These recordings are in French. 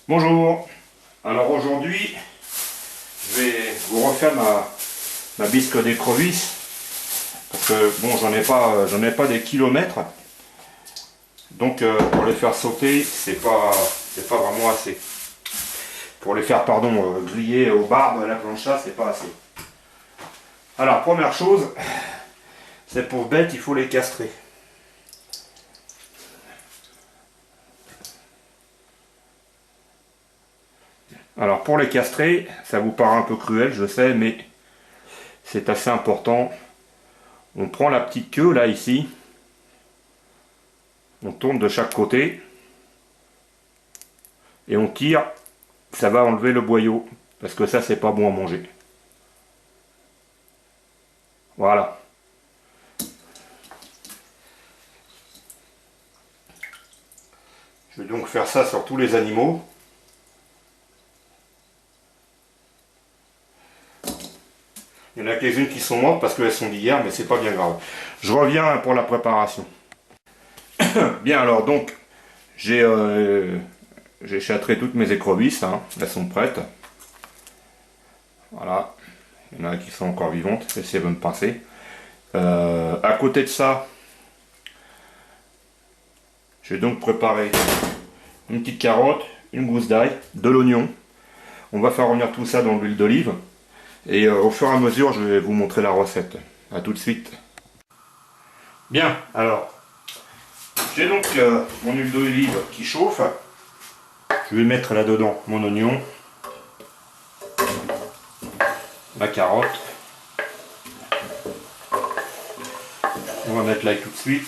Bonjour. Alors aujourd'hui, je vais vous refaire ma bisque d'écrevisse parce que bon, j'en ai pas des kilomètres. Donc pour les faire sauter, c'est pas vraiment assez. Pour les faire griller au bar de la plancha, c'est pas assez. Alors première chose, ces pauvres bêtes, il faut les castrer. Alors pour les castrer, ça vous paraît un peu cruel, je sais, mais c'est assez important. On prend la petite queue là ici, on tourne de chaque côté et on tire, ça va enlever le boyau parce que ça c'est pas bon à manger. Voilà. Je vais donc faire ça sur tous les animaux. Il y en a quelques-unes qui sont mortes parce qu'elles sont d'hier, mais c'est pas bien grave. Je reviens pour la préparation. Bien alors donc, j'ai châtré toutes mes écrevisses, hein. Elles sont prêtes. Voilà. Il y en a qui sont encore vivantes, celle-ci va me pincer. À côté de ça, je vais donc préparer une petite carotte, une gousse d'ail, de l'oignon. On va faire revenir tout ça dans l'huile d'olive. Et au fur et à mesure, je vais vous montrer la recette. A tout de suite. Bien, alors, j'ai donc mon huile d'olive qui chauffe. Je vais mettre là-dedans mon oignon, ma carotte. On va mettre l'ail tout de suite.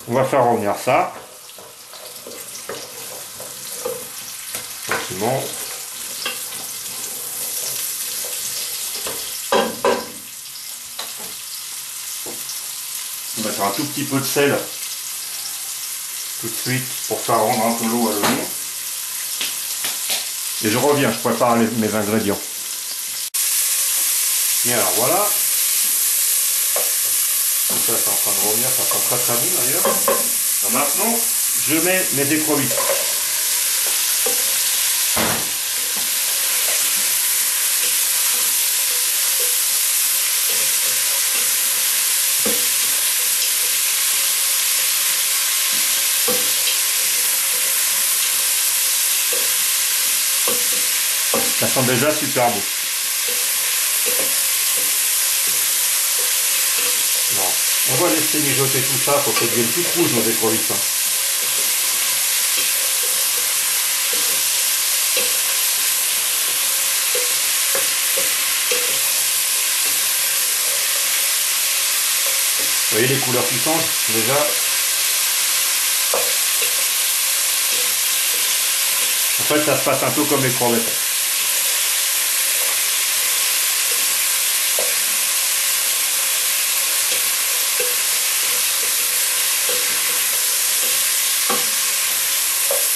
On va faire revenir ça. Gentiment. On va mettre un tout petit peu de sel tout de suite pour faire rendre un peu l'eau à l'oignon. Et je reviens, je prépare mes ingrédients. Bien, alors voilà. Tout ça, c'est en train de revenir, ça sent très très bon d'ailleurs. Maintenant, je mets mes écrevisses. Ça sent déjà super bon. Non. On va laisser mijoter tout ça pour qu'elles deviennent toutes rouges nos écrevisses. Vous voyez les couleurs qui changent déjà. En fait, ça se passe un peu comme les crevettes.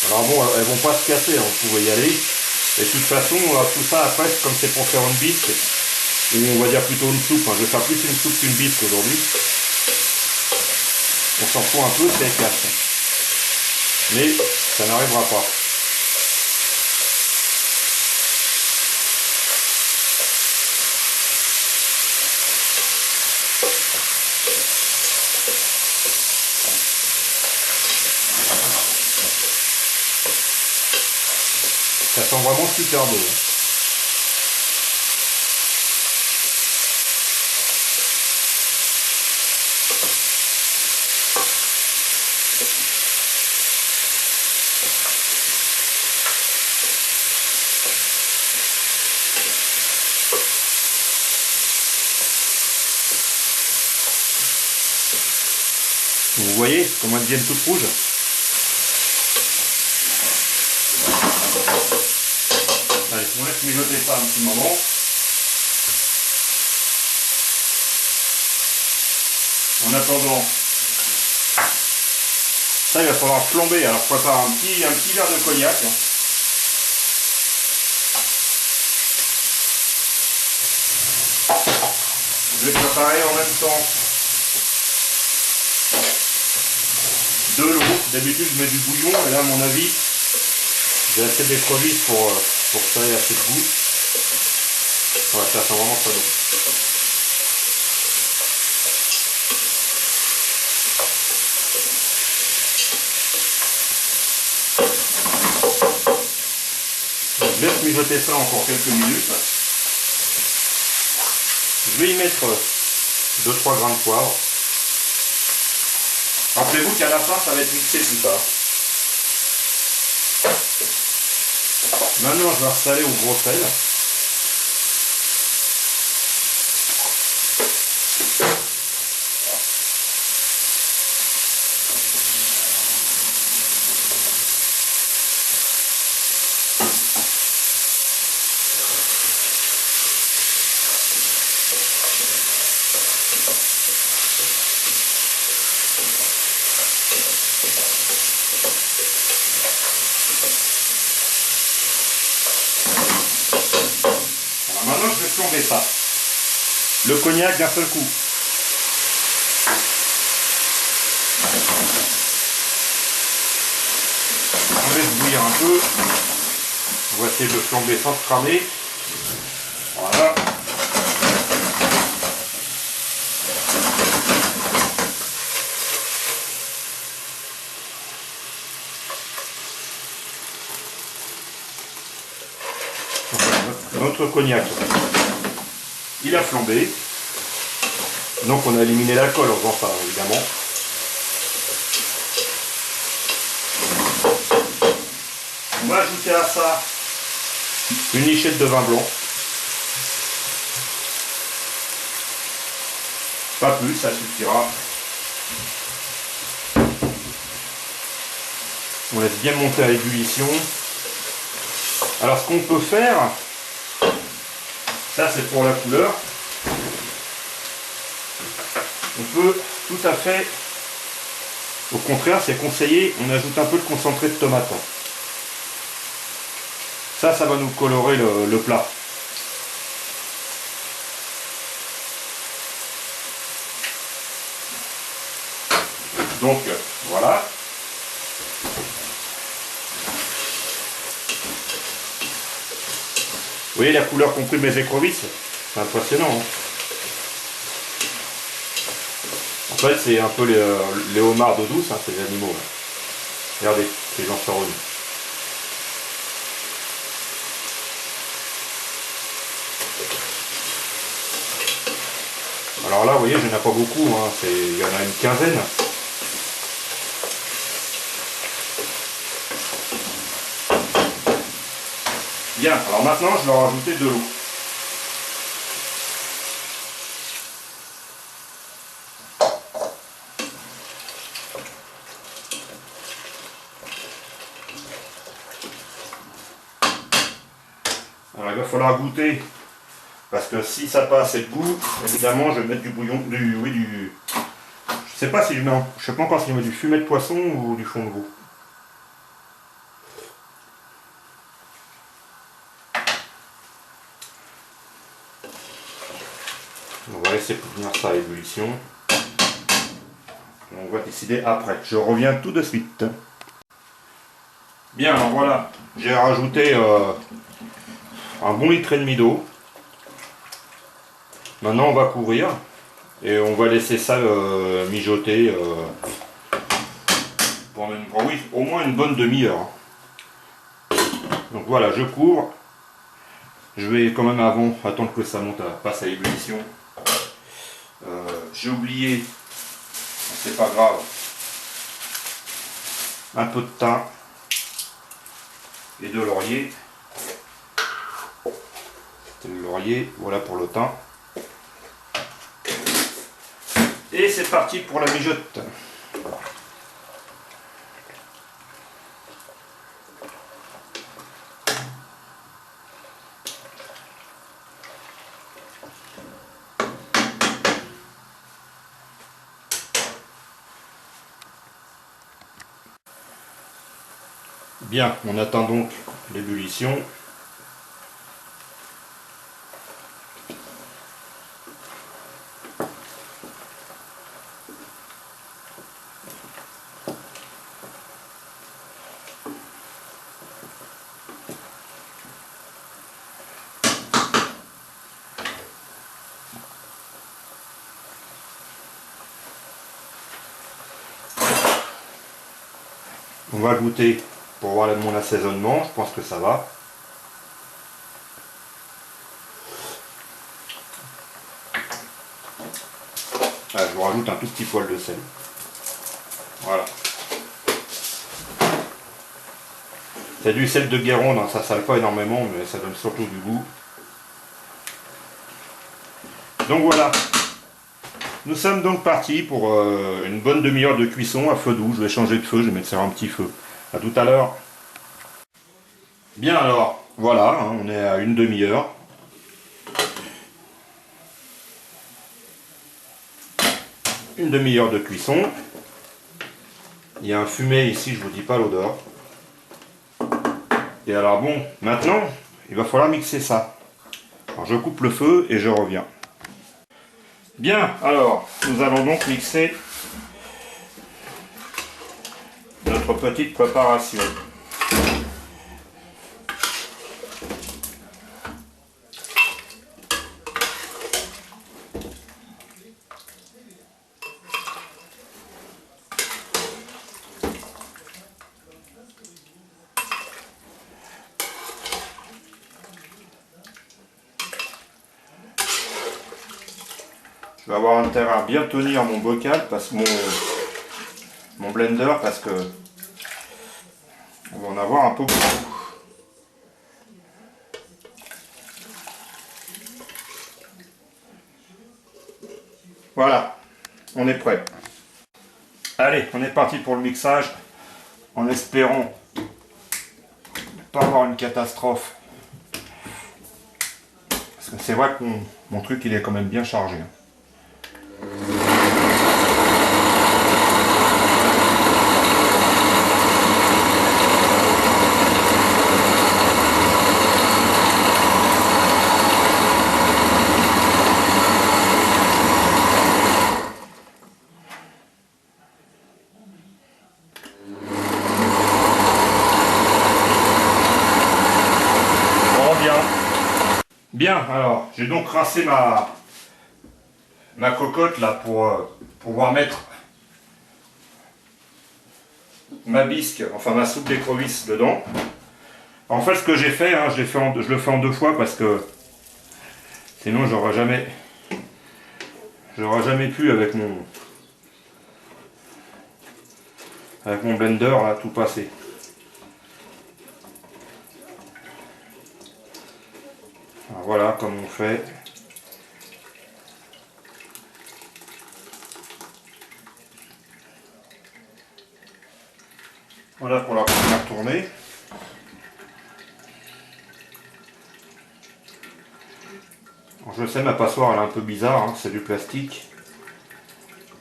Alors bon, elles vont pas se casser, hein, vous pouvez y aller. Et de toute façon, tout ça après, comme c'est pour faire une bisque, ou on va dire plutôt une soupe, hein. Je vais faire plus une soupe qu'une bisque aujourd'hui. On s'en fout un peu, c'est casse. Mais ça n'arrivera pas. Ça sent vraiment super beau. Hein. Vous voyez comment elles deviennent toutes rouges. Allez, on laisse mijoter ça un petit moment. En attendant, ça il va falloir flamber. Alors je prépare un petit verre de cognac. Je vais préparer en même temps de l'eau. d'habitude je mets du bouillon, et là à mon avis, j'ai assez d'écrevisses pour que ça ait assez de goût. Ouais, ça sent vraiment très bon. Je laisse mijoter ça encore quelques minutes. Je vais y mettre 2-3 grains de poivre. Rappelez-vous qu'à la fin, ça va être mixé tout ça. Maintenant, je vais ressaler au gros sel. Maintenant, je vais flamber ça. Le cognac d'un seul coup. On laisse bouillir un peu. On va essayer de le flamber sans se cramer. Voilà. Notre cognac, il a flambé, donc on a éliminé l'alcool en faisant ça évidemment. On va ajouter à ça une lichette de vin blanc, pas plus, ça suffira. On laisse bien monter à l'ébullition. Alors ce qu'on peut faire, ça c'est pour la couleur, on peut tout à fait, au contraire c'est conseillé, on ajoute un peu de concentré de tomate. Ça va nous colorer le plat. Donc voilà. Vous voyez la couleur qu'ont pris mes écrevisses? C'est impressionnant. Hein, en fait, c'est un peu les homards d'eau douce, hein, ces animaux. Là. Regardez, les lanceurs. Alors là, vous voyez, il n'y en a pas beaucoup. Hein, il y en a une quinzaine. Bien, alors maintenant, je vais rajouter de l'eau. Alors il va falloir goûter, parce que si ça n'a pas assez de goût, évidemment je vais mettre du bouillon, je sais pas si je mets, je sais pas encore si je mets du fumet de poisson ou du fond de veau. On va laisser venir ça à ébullition. On va décider après. Je reviens tout de suite. Bien, alors voilà, j'ai rajouté un bon litre et demi d'eau. Maintenant on va couvrir et on va laisser ça mijoter pendant oui, au moins une bonne demi-heure. Donc voilà, je couvre. Je vais quand même avant attendre que ça monte passe à ébullition. J'ai oublié, c'est pas grave, un peu de thym et de laurier. C'est le laurier, voilà pour le thym. Et c'est parti pour la mijote. Bien, on attend donc l'ébullition. On va goûter pour voir mon assaisonnement, je pense que ça va. Ah, je vous rajoute un tout petit poil de sel. Voilà. C'est du sel de Guérande, hein, ça sale pas énormément, mais ça donne surtout du goût. Donc voilà. Nous sommes donc partis pour une bonne demi-heure de cuisson à feu doux. Je vais changer de feu, je vais mettre sur un petit feu. A tout à l'heure. Bien alors, voilà, hein, on est à une demi-heure. Une demi-heure de cuisson. Il y a un fumet ici, je vous dis pas l'odeur. Et alors bon, maintenant, il va falloir mixer ça. Alors je coupe le feu et je reviens. Bien, alors, nous allons donc mixer notre petite préparation. Je vais avoir intérêt à bien tenir mon bocal, mon blender, parce que on va en avoir un peu beaucoup. Voilà, on est prêt. Allez, on est parti pour le mixage, en espérant ne pas avoir une catastrophe. Parce que c'est vrai que mon truc il est quand même bien chargé. Bien, alors j'ai donc rincé ma cocotte là pour pouvoir mettre ma bisque, enfin ma soupe d'écrevisse dedans. En fait, ce que j'ai fait, hein, je le fais en deux fois parce que sinon j'aurais jamais pu avec mon blender là tout passer. Alors, voilà comme on fait. Voilà pour la première tournée. Alors, je sais, ma passoire elle est un peu bizarre, hein, c'est du plastique.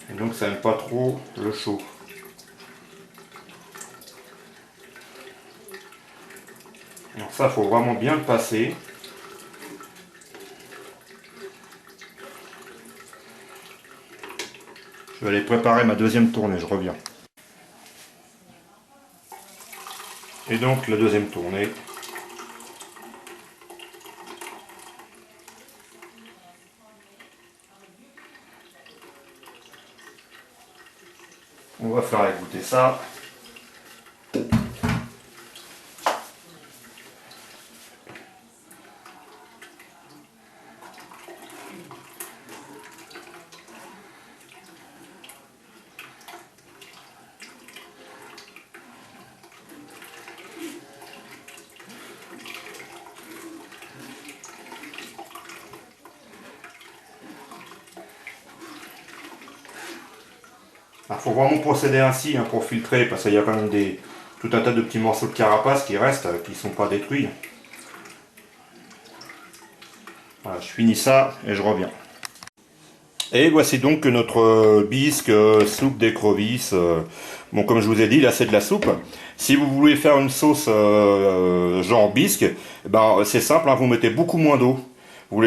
Et donc ça n'aime pas trop le chaud. Alors ça, il faut vraiment bien le passer. Je vais aller préparer ma deuxième tournée, je reviens. Et donc la deuxième tournée. On va faire égoutter ça. Il faut vraiment procéder ainsi hein, pour filtrer, parce qu'il y a quand même tout un tas de petits morceaux de carapace qui restent, qui ne sont pas détruits. Voilà, je finis ça et je reviens. Et voici donc notre bisque, soupe d'écrevisse. Bon, comme je vous ai dit, là c'est de la soupe. Si vous voulez faire une sauce genre bisque, ben, c'est simple, hein, vous mettez beaucoup moins d'eau. Vous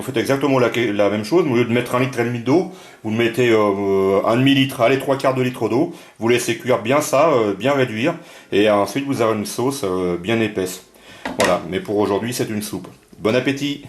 faites exactement la même chose, au lieu de mettre 1,5 litre d'eau, vous mettez un demi-litre, allez 3/4 de litre d'eau, vous laissez cuire bien ça, bien réduire, et ensuite vous avez une sauce bien épaisse. Voilà, mais pour aujourd'hui c'est une soupe. Bon appétit!